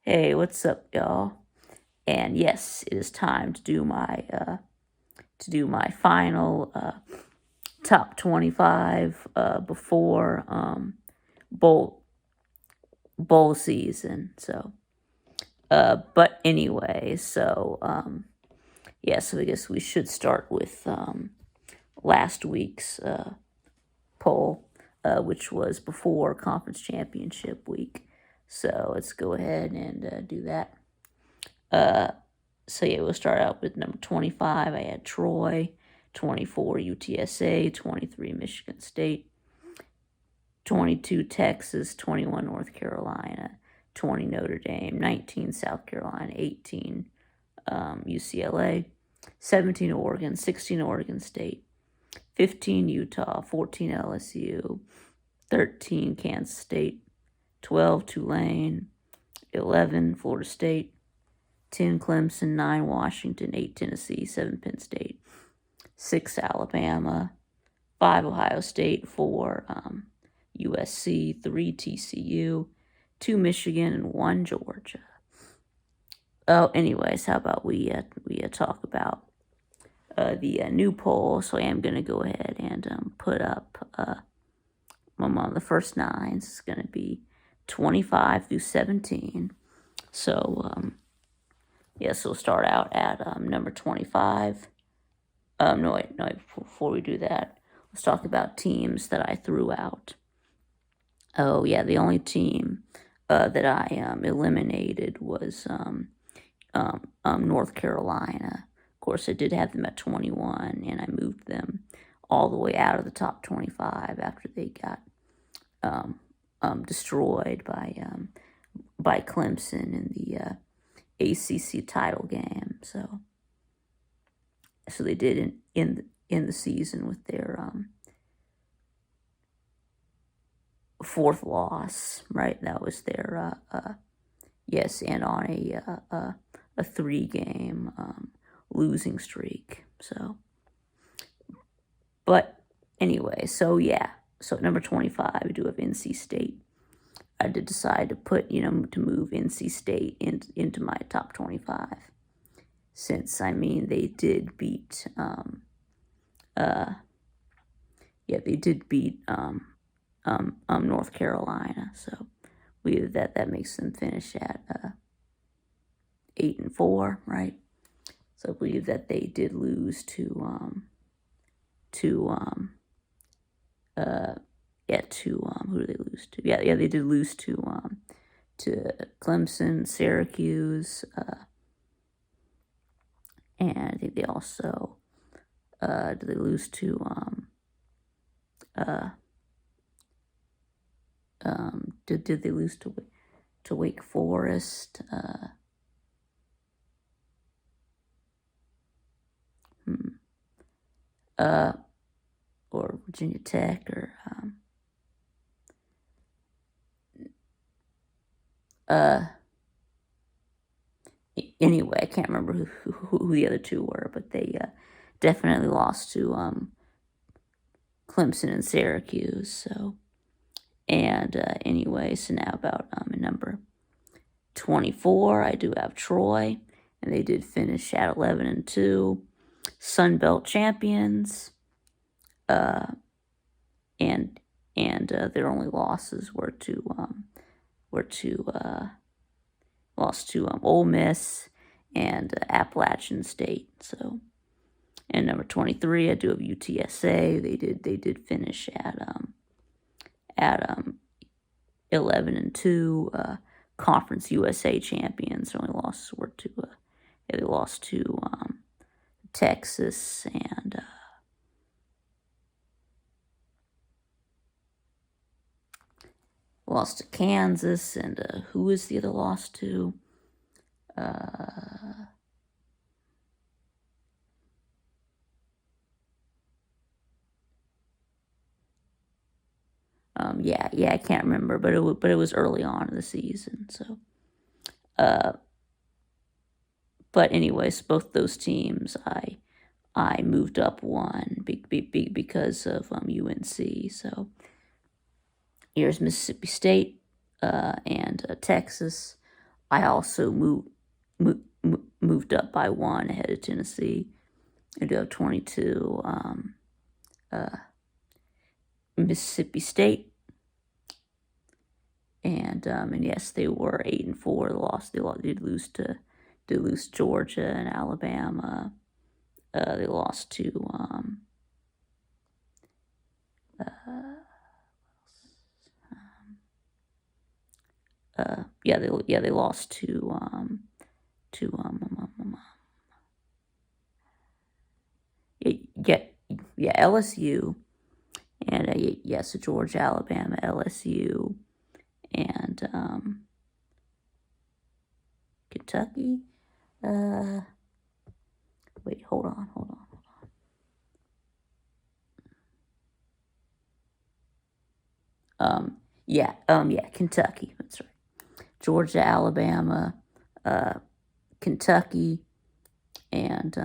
Hey, what's up, y'all? And yes, it is time to do my final top 25 before bowl bowl season. But anyway, yeah, so I guess we should start with last week's poll, which was before conference championship week. So let's go ahead and do that. So yeah, we'll start out with number 25. I had Troy, 24 UTSA, 23 Michigan State, 22 Texas, 21 North Carolina, 20 Notre Dame, 19 South Carolina, 18 UCLA, 17 Oregon, 16 Oregon State, 15 Utah, 14 LSU, 13 Kansas State, 12 Tulane, 11 Florida State, 10 Clemson, 9 Washington, 8 Tennessee, 7 Penn State, 6 Alabama, 5 Ohio State, 4 USC, 3 TCU, 2 Michigan, and 1 Georgia. Oh, anyways, how about we talk about the new poll? So I am going to go ahead and put up the first 9. It's going to be 25 through 17. So yes, we'll start out at number 25. No, wait, no, before we do that, let's talk about teams that I threw out. Oh, yeah, the only team that I eliminated was North Carolina. Of course, I did have them at 21, and I moved them all the way out of the top 25 after they got destroyed by Clemson in the ACC title game. So they did in the season with their fourth loss, right? That was their yes, and on a 3-game losing streak. So, but anyway, so yeah, so number 25, I do have NC State. I did decide to put to move NC State into my top 25. Since they did beat they did beat North Carolina, so that makes them finish at 8-4, right? So I believe that they did lose to who did they lose to? Yeah, they did lose to Clemson, Syracuse, and I think they also did they lose to did they lose to Wake Forest? Or Virginia Tech, or anyway, I can't remember who the other two were, but they definitely lost to Clemson and Syracuse. So, and anyway, so now about number 24, I do have Troy, and they did finish at 11-2, Sun Belt champions, and their only losses were lost to Ole Miss and Appalachian State. So, and number 23, I do have UTSA. They did finish at 11-2, Conference USA champions. Their only losses were they lost to Texas and lost to Kansas, and who was the other loss to? Yeah, I can't remember, but it was early on in the season. So, but anyways, both those teams I moved up one because of UNC. So here's Mississippi State and Texas. I also moved up by 1 ahead of Tennessee. I do have 22. Mississippi State, and yes, they were 8-4. They did lose to Georgia and Alabama. They lost to they lost to LSU, and yes, Georgia, Alabama, LSU, and Kentucky. Wait, hold on. Kentucky. That's right. Georgia, Alabama, Kentucky, and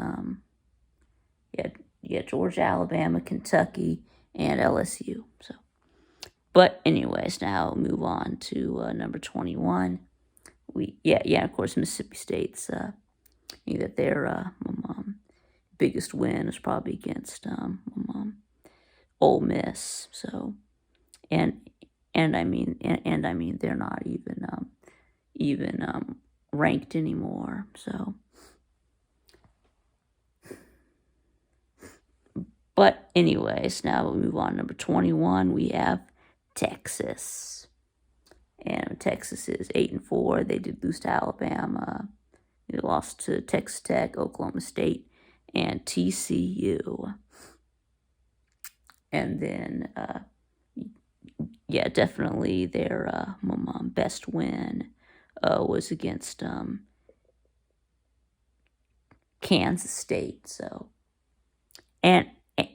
Georgia, Alabama, Kentucky, and LSU. So, but anyways, now move on to number 21. Of course, Mississippi State's that their biggest win is probably against Ole Miss. So, and I mean they're not even ranked anymore. So, but anyways, now we move on. Number 21, we have Texas, and Texas is 8-4. They did lose to Alabama. They lost to Texas Tech, Oklahoma State, and TCU. And then, definitely their best win was against Kansas State. So,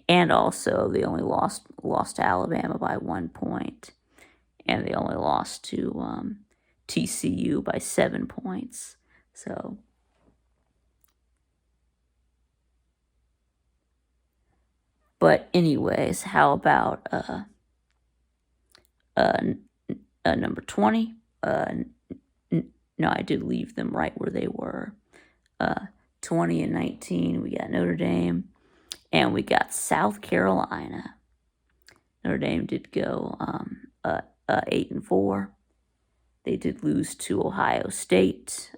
and also they only lost to Alabama by 1 point, and they only lost to TCU by 7 points. So, but anyways, how about number 20? No, I did leave them right where they were. 20 and 19, we got Notre Dame, and we got South Carolina. Notre Dame did go 8-4. They did lose to Ohio State,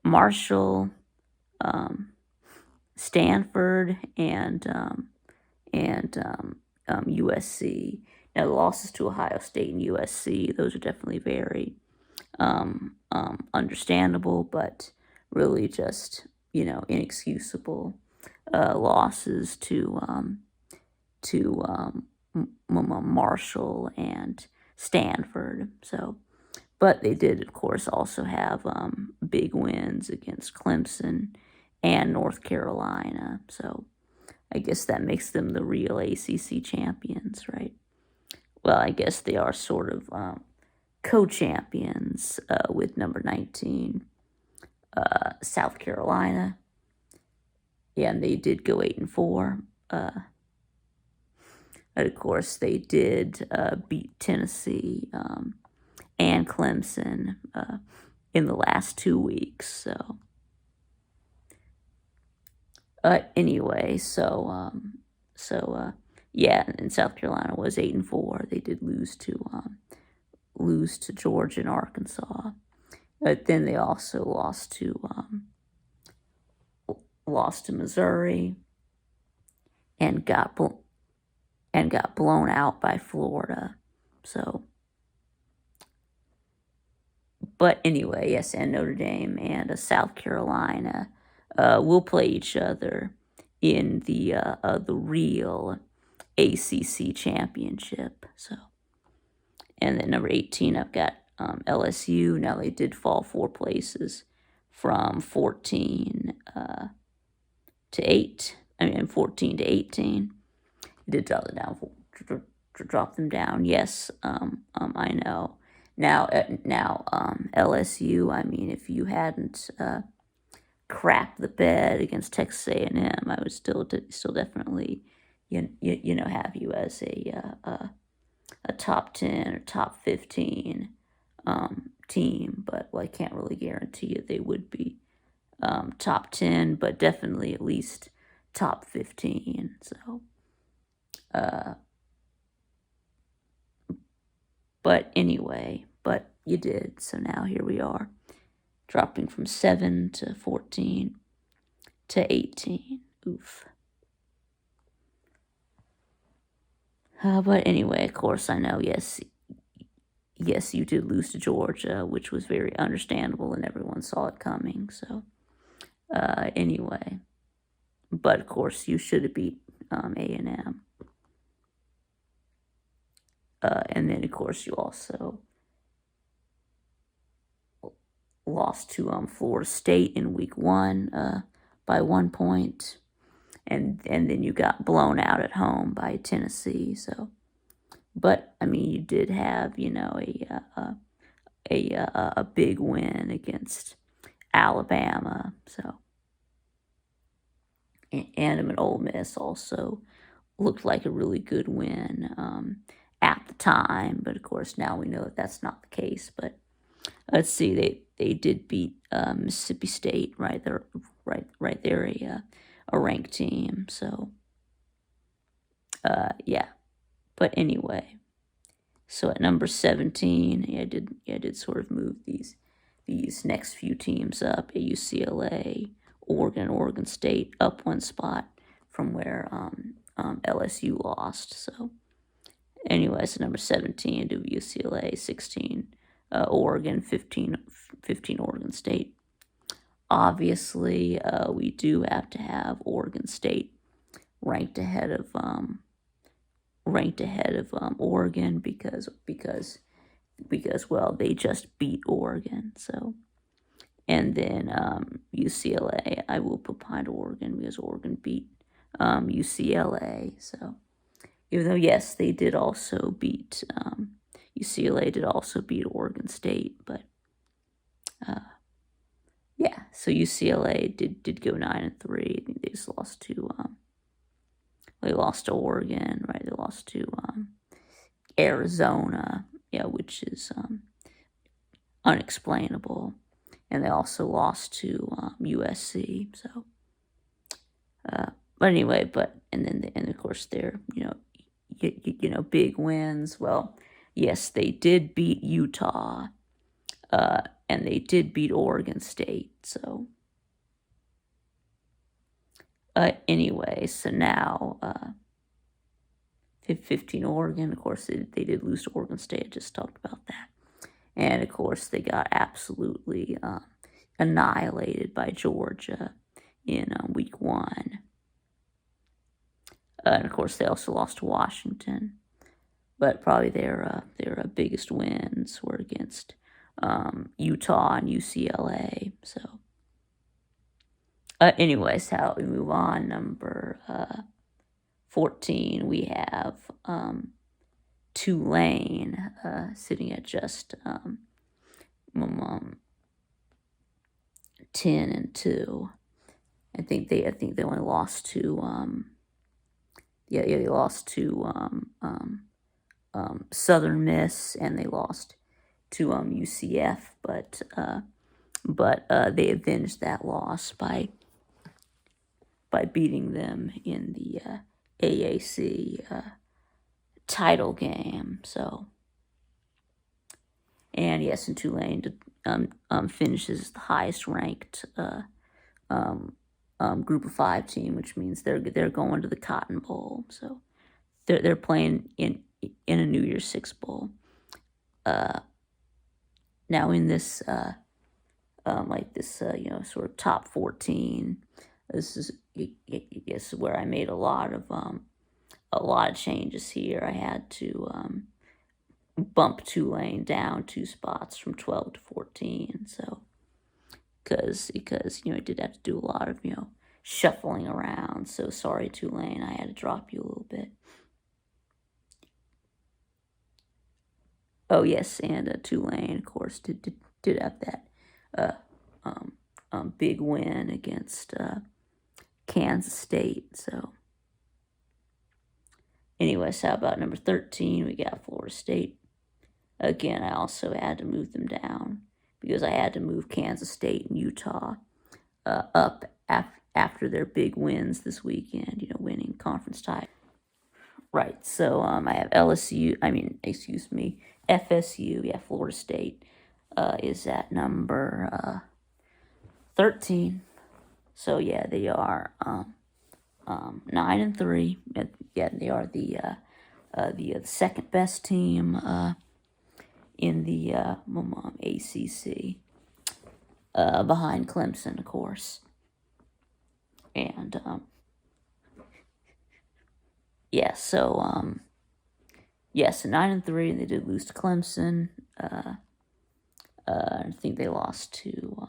Marshall, Stanford, and USC. Now, the losses to Ohio State and USC, those are definitely very understandable, but really just, inexcusable losses to Marshall and Stanford. So, but they did, of course, also have big wins against Clemson and North Carolina. So, I guess that makes them the real ACC champions, right? Well, I guess they are sort of co-champions with number 19, South Carolina. Yeah, and they did go 8-4. And of course, they did beat Tennessee and Clemson in the last 2 weeks. So, anyway, and South Carolina was 8-4. They did lose to Georgia and Arkansas, but then they also lost to Missouri, and got blown out by Florida. So, but anyway, yes, and Notre Dame and South Carolina will play each other in the real ACC championship. So, and then number 18, I've got LSU. Now, they did fall 4 places from 14 to 8. 14 to 18. They did drop them down. Yes, I know. Now, LSU. If you hadn't crapped the bed against Texas A&M, I would still definitely, have you as a top 10 or top 15 team, but well, I can't really guarantee you they would be top 10, but definitely at least top 15. So, but anyway, but you did. So now here we are, dropping from 7 to 14 to 18. Oof. But anyway, of course, I know, yes, you did lose to Georgia, which was very understandable, and everyone saw it coming. So, anyway, but of course, you should have beat A&M. And then, of course, you also lost to Florida State in week 1 by 1 point. And then you got blown out at home by Tennessee. So, but I mean, you did have, a big win against Alabama. So, and Ole Miss also looked like a really good win at the time. But of course, now we know that that's not the case. But let's see, they did beat Mississippi State, right? They're right there, a ranked team. So, yeah. But anyway, so at number 17, I did sort of move these next few teams up. At UCLA, Oregon State up 1 spot from where LSU lost. So anyway, so number 17 to UCLA, 16 Oregon, 15 Oregon State. Obviously, we do have to have Oregon State ranked ahead of Oregon because well, they just beat Oregon. So, and then UCLA, I will put behind Oregon because Oregon beat UCLA. So, even though yes, they did also beat UCLA did also beat Oregon State, but yeah. So UCLA did go 9-3. I think they just lost to they lost to Oregon, right? They lost to Arizona, yeah, which is unexplainable, and they also lost to USC. So, but anyway, and of course they're big wins. Well, yes, they did beat Utah, and they did beat Oregon State. So, anyway, so now 15 Oregon. Of course, they did lose to Oregon State. I just talked about that. And, of course, they got absolutely annihilated by Georgia in week 1. And, of course, they also lost to Washington. But probably their biggest wins were against Utah and UCLA. So, anyways, how we move on, number 14, we have Tulane sitting at just 10-2. I think they only lost to they lost to Southern Miss, and they lost to UCF, but they avenged that loss by beating them in the AAC title game. So, and yes, and Tulane finishes the highest ranked Group of 5 team, which means they're going to the Cotton Bowl. So they're playing in a New Year's Six Bowl. Now in this sort of top 14, this is I guess where I made a lot of changes here. I had to bump Tulane down 2 spots from 12 to 14. So because I did have to do a lot of shuffling around. So sorry, Tulane, I had to drop you a little bit. Oh yes, and Tulane, of course, did have that big win against Kansas State. So, anyways, how about number 13? We got Florida State. Again, I also had to move them down because I had to move Kansas State and Utah up after their big wins this weekend, winning conference title. Right, so I have FSU, Florida State is at number 13. So yeah, they are 9-3. Yeah, they are the second best team in the ACC, behind Clemson, of course. And so yes, 9-3, and they did lose to Clemson. I think they lost to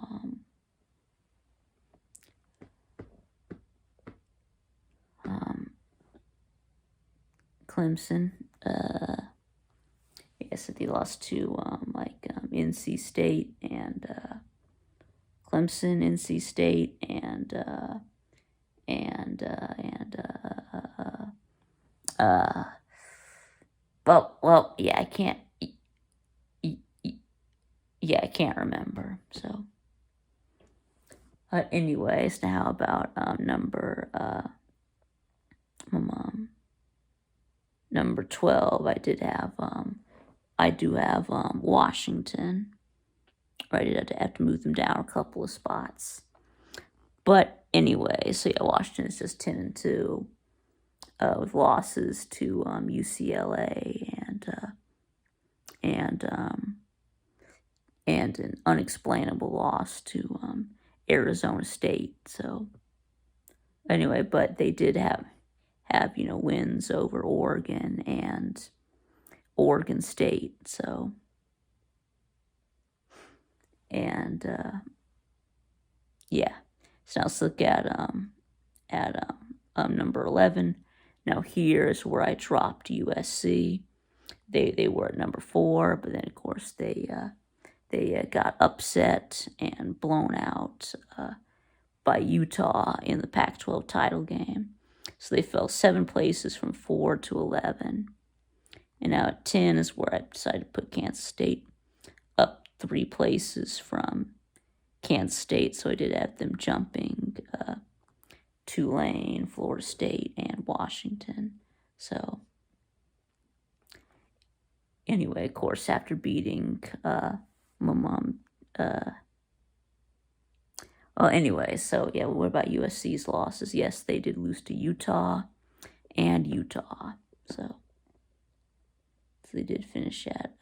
Clemson. Yes, they lost to NC State and Clemson, NC State, and yeah, I can't. Yeah, I can't remember. So, anyways, now about number 12. I do have Washington. Right, I have to move them down a couple of spots. But anyway, so yeah, Washington is just 10-2 with losses to UCLA and an unexplainable loss to Arizona State. So anyway, but they did have wins over Oregon and Oregon State. So and yeah. So now let's look at number 11. Now here is where I dropped USC. They were at number 4, but then of course they got upset and blown out by Utah in the Pac-12 title game. So they fell 7 places from 4 to 11. And now at 10 is where I decided to put Kansas State up 3 places from Kansas State. So I did have them jumping Tulane, Florida State, and Washington. So anyway, of course, after beating so yeah, what about USC's losses? Yes, they did lose to Utah and Utah. So they did finish at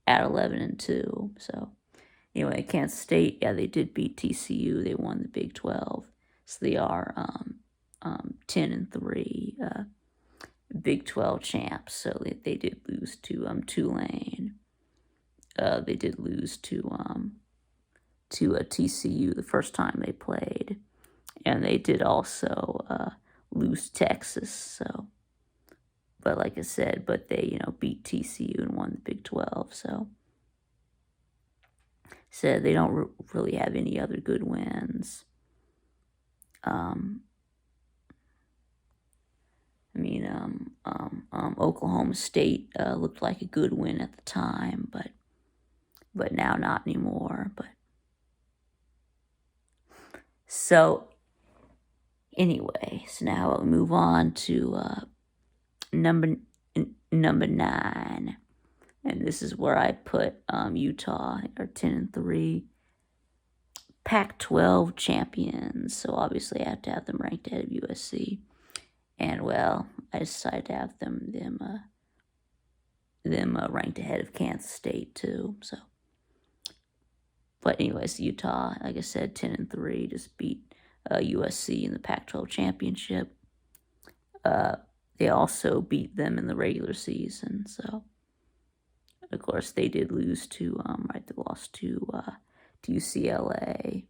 11-2. So anyway, Kansas State, yeah, they did beat TCU. They won the Big 12. So they are 10-3 Big 12 champs. So they did lose to Tulane. They did lose to TCU the first time they played, and they did also lose Texas. So, but like I said, they beat TCU and won the Big 12. So they don't really have any other good wins. Oklahoma State looked like a good win at the time, but now not anymore. But so anyway, so now we'll move on to number 9, and this is where I put Utah, or 10-3 Pac-12 champions. So obviously I have to have them ranked ahead of USC. And well, I decided to have them ranked ahead of Kansas State too. So, but anyways, Utah, like I said, 10-3, just beat USC in the Pac-12 championship. They also beat them in the regular season. So, of course, they did lose to they lost to UCLA.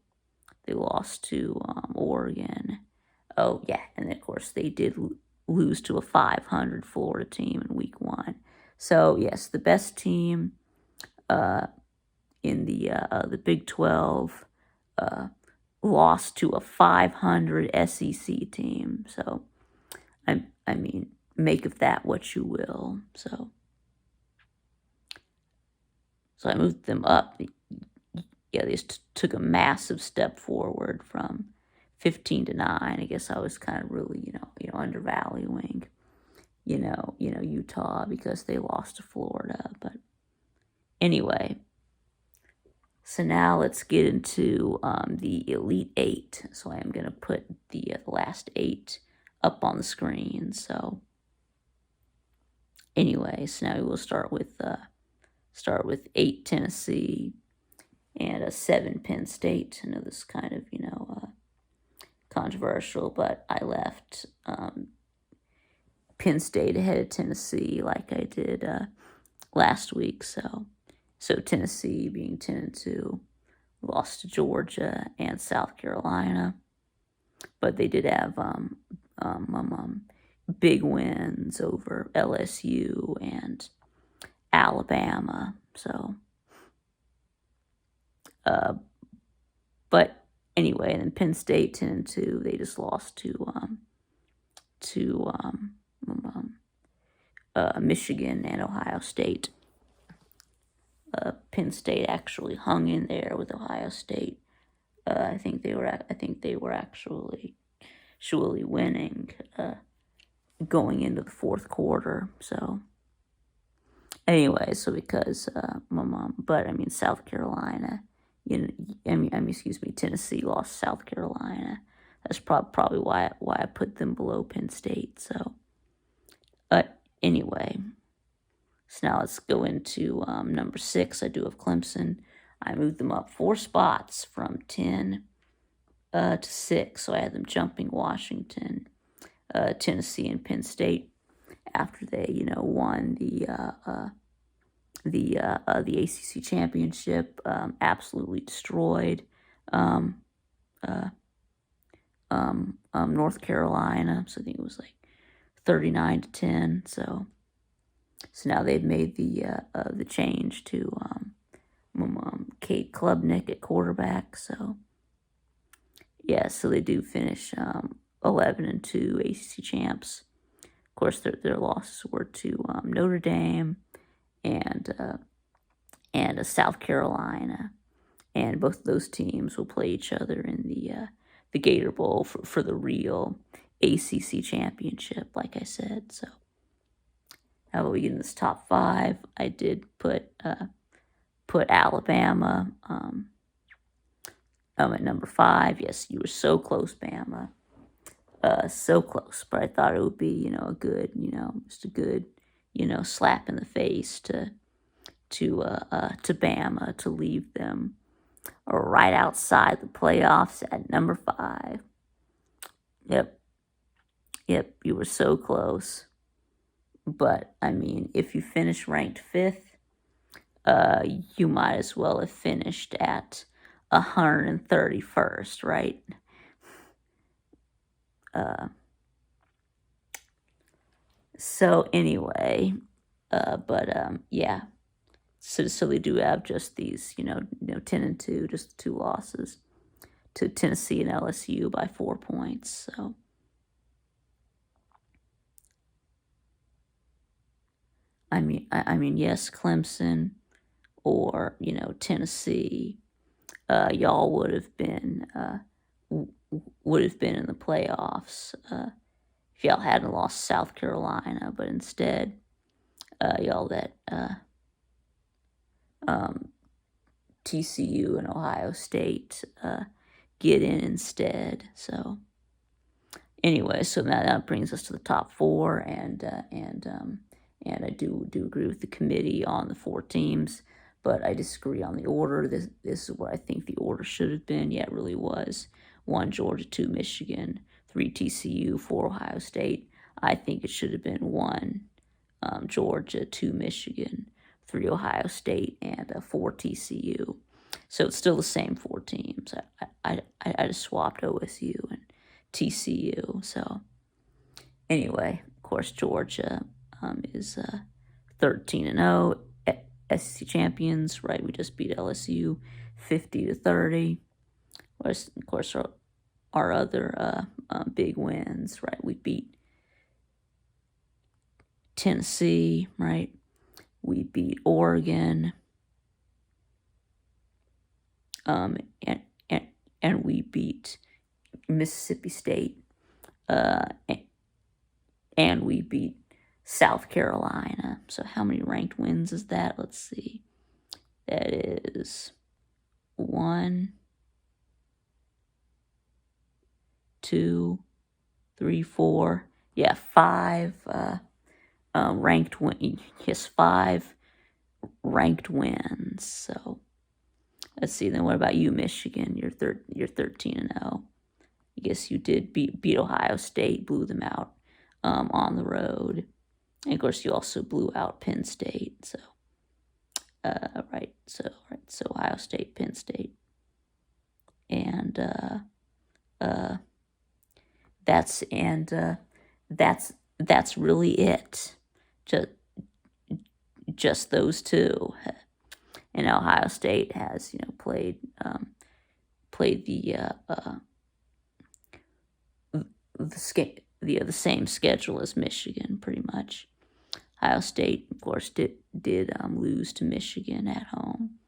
They lost to Oregon. Oh, yeah, and of course they did lose to a 500 Florida team in week 1. So, yes, the best team in the Big 12 lost to a 500 SEC team. So, I mean, make of that what you will. So, So I moved them up. Yeah, they just took a massive step forward from 15 to 9. I guess I was kind of really, undervaluing, Utah because they lost to Florida. But anyway, so now let's get into the Elite Eight. So I am going to put the last 8 up on the screen. So anyway, so now we will start with 8 Tennessee and a 7 Penn State. I know this is kind of controversial, but I left Penn State ahead of Tennessee like I did last week. So Tennessee being 10-2, lost to Georgia and South Carolina, but they did have big wins over LSU and Alabama. So, but anyway, and then Penn State 10-2, they just lost to Michigan and Ohio State. Penn State actually hung in there with Ohio State. I think they were actually surely winning going into the fourth quarter. So anyway, so because South Carolina, Tennessee lost South Carolina. That's probably why I put them below Penn State. So, anyway, so now let's go into number 6. I do have Clemson. I moved them up 4 spots from 10 to 6. So I had them jumping Washington, Tennessee, and Penn State after they, won the ACC championship. Absolutely destroyed North Carolina. So I think it was like 39-10. So now they've made the change to Kate Klubnik at quarterback. So yeah, so they do finish 11-2 ACC champs. Of course, their losses were to Notre Dame and South Carolina, and both of those teams will play each other in the Gator Bowl for the real ACC championship, like I said. So how about we get in this top 5? I did put Alabama at number 5. Yes, you were so close, Bama. So close, but I thought it would be, a good, just a good, slap in the face to Bama to leave them right outside the playoffs at number 5. Yep, you were so close. But I mean, if you finish ranked 5th, you might as well have finished at 131st, right? So anyway, yeah. So they do have just these, 10-2, just 2 losses to Tennessee and LSU by 4 points. So I mean, yes, Clemson or Tennessee, y'all would have been in the playoffs if y'all hadn't lost South Carolina, but instead, y'all let TCU and Ohio State get in instead. So anyway, so that brings us to the top 4, and I do agree with the committee on the 4 teams, but I disagree on the order. This is what I think the order should have been. Yeah, it really was 1 Georgia, 2 Michigan, 3 TCU, 4 Ohio State. I think it should have been 1 Georgia, 2 Michigan, 3 Ohio State, and 4 TCU. So it's still the same 4 teams. I just swapped OSU and TCU. So anyway, of course, Georgia is 13-0 SEC champions, right? We just beat LSU 50-30. Of course, our other big wins, right? We beat Tennessee, right? We beat Oregon. and and we beat Mississippi State, uh, and we beat South Carolina. So how many ranked wins is that? Let's see. That is 1, 2, 3, 4. Yeah, 5 ranked win. Yes, 5 ranked wins. So let's see. Then what about you, Michigan? You're 13-0. I guess you did beat Ohio State, blew them out on the road. And of course, you also blew out Penn State. So, so Ohio State, Penn State, and that's really it. Just those two. And Ohio State has played the same schedule as Michigan, pretty much. Ohio State, of course, did lose to Michigan at home,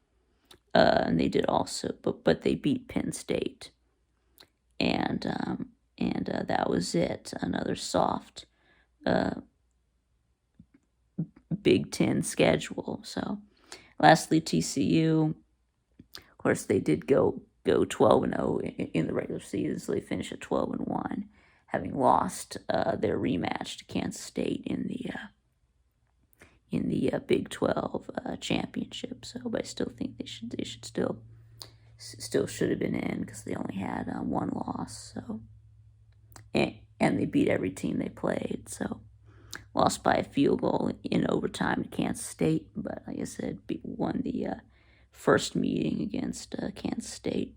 and they did also, but they beat Penn State, and that was it. Another soft Big Ten schedule. So, lastly, TCU, of course, they did go 12-0 in the regular season, so they finished at 12-1, having lost their rematch to Kansas State in the Big 12 championship. So, but I still think they should still should have been in, because they only had one loss. So, and they beat every team they played. So, lost by a field goal in overtime to Kansas State, but like I said, won the first meeting against Kansas State.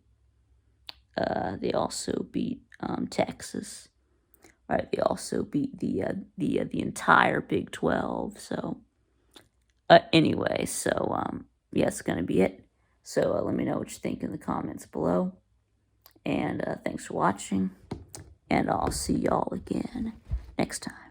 They also beat Texas. Right, they also beat the entire Big 12. So anyway, so yeah, it's gonna be it. So let me know what you think in the comments below, and thanks for watching, and I'll see y'all again next time.